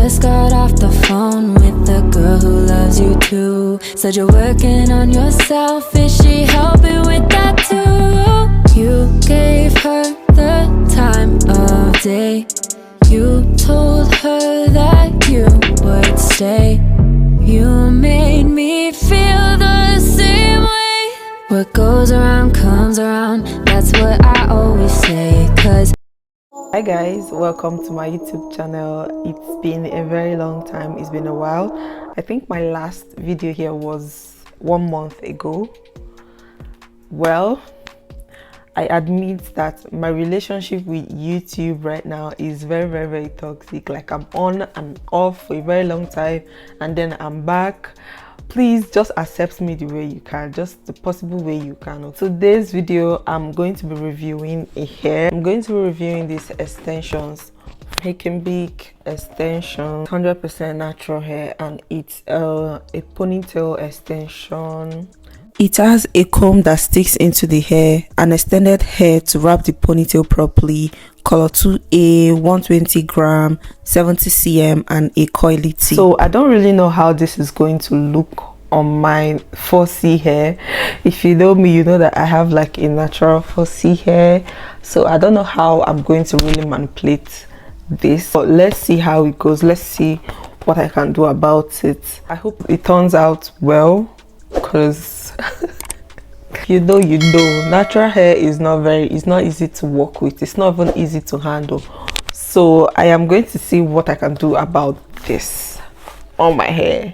just got off the phone with the girl who loves you too. Said you're working on yourself, is she helping with that too? You gave her the time of day. You told her that you would stay. You made me feel the same way. What goes around comes around, that's what I always say. Cause hi guys, welcome to my YouTube channel. It's been a very long time, it's been a while. I think my last video here was 1 month ago. Well, I admit that my relationship with YouTube right now is very toxic. Like, I'm on and off for a very long time and then I'm back. Please just accept me the way you can, just the possible way you can. Today's video, I'm going to be reviewing a hair. I'm going to be reviewing these extensions. Big extension, 100% natural hair, and it's a ponytail extension. It has a comb that sticks into the hair, an extended hair to wrap the ponytail properly, color 2A, 120 gram, 70 cm, and a coily tip. So I don't really know how this is going to look on my 4C hair. If you know me, you know that I have like a natural 4C hair. So I don't know how I'm going to really manipulate this. But let's see how it goes. Let's see what I can do about it. I hope it turns out well, because you know natural hair is it's not easy to work with. It's not even easy to handle. So I am going to see what I can do about this on my hair.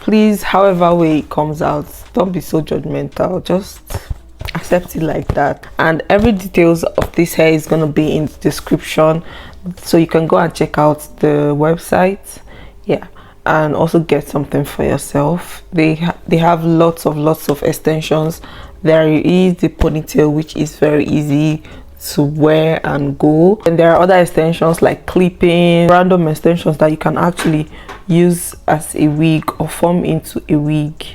Please, however way it comes out, don't be so judgmental, just accept it like that. And every details of this hair is going to be in the description, so you can go and check out the website, yeah, and also get something for yourself. They have lots of extensions. There is the ponytail, which is very easy to wear and go, and there are other extensions like clipping, random extensions that you can actually use as a wig or form into a wig.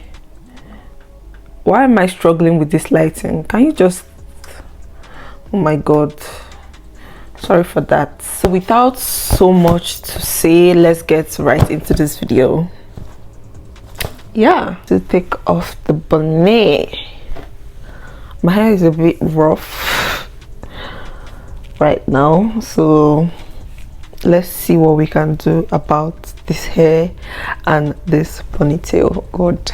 Why am I struggling with this lighting? Can you just, oh my god, sorry for that. So without so much to say, let's get right into this video. Yeah, to take off the bonnet. My hair is a bit rough right now, so let's see what we can do about this hair and this ponytail. God,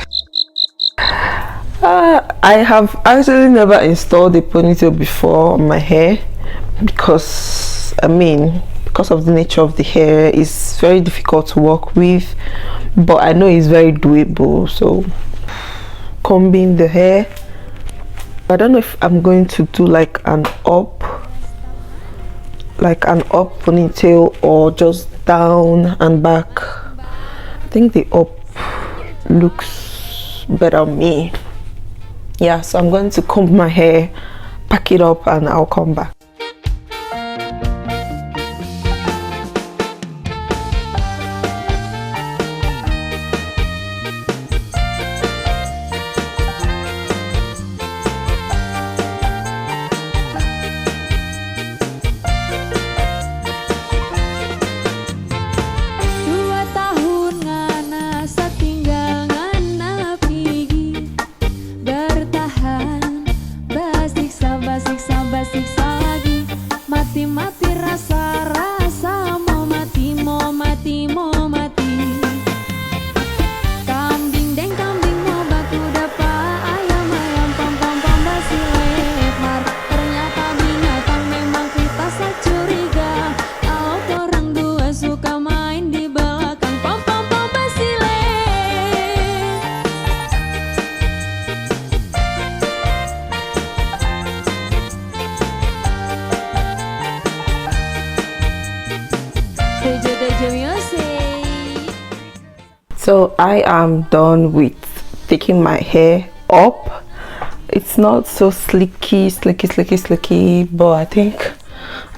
I have actually never installed a ponytail before on my hair, because because of the nature of the hair, it's very difficult to work with, but I know it's very doable. So combing the hair, I don't know if I'm going to do like an up ponytail or just down and back. I think the up looks better on me. Yeah, so I'm going to comb my hair, pack it up, and I'll come back. So I am done with taking my hair up. It's not so slicky, but I think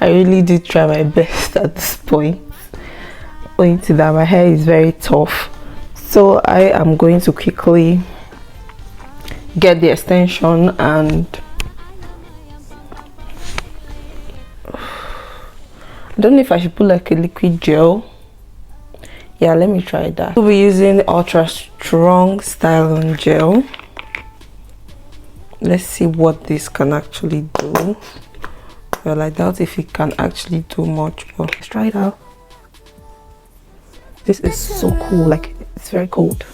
I really did try my best at this point. Owing to that, my hair is very tough. So I am going to quickly get the extension and I don't know if I should put like a liquid gel Yeah, let me try that. We'll be using Ultra Strong Style On Gel. Let's see what this can actually do. Well, I doubt if it can actually do much, but let's try it out. This is so cool, like it's very cold.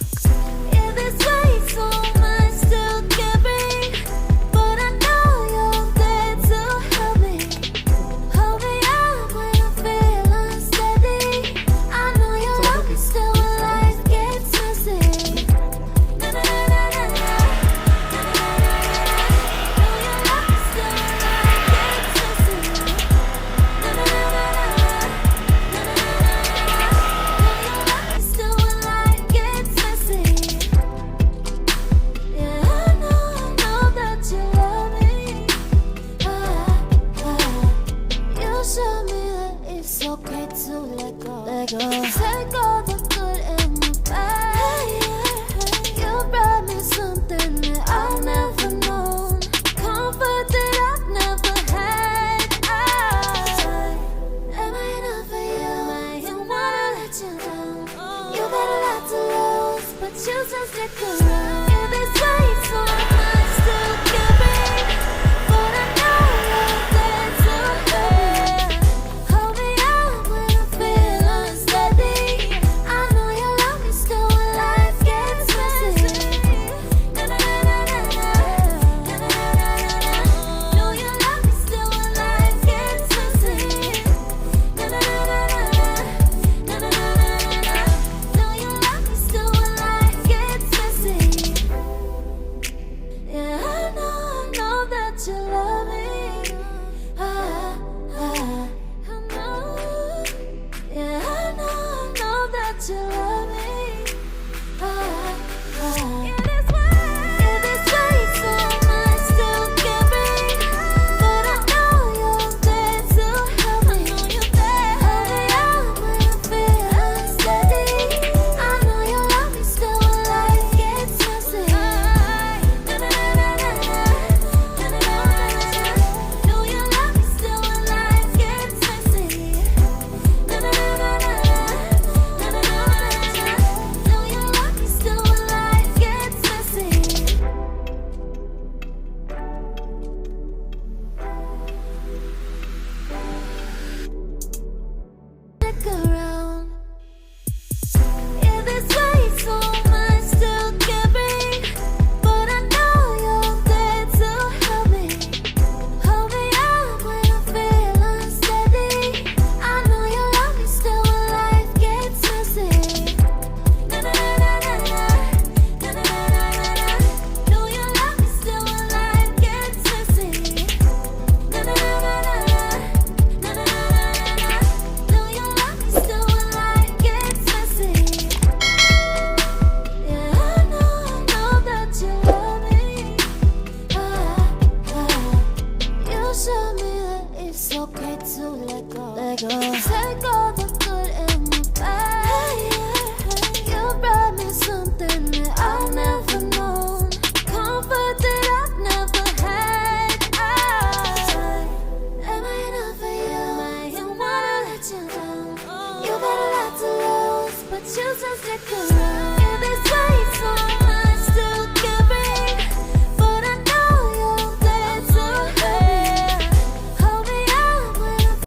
Choose to stick around.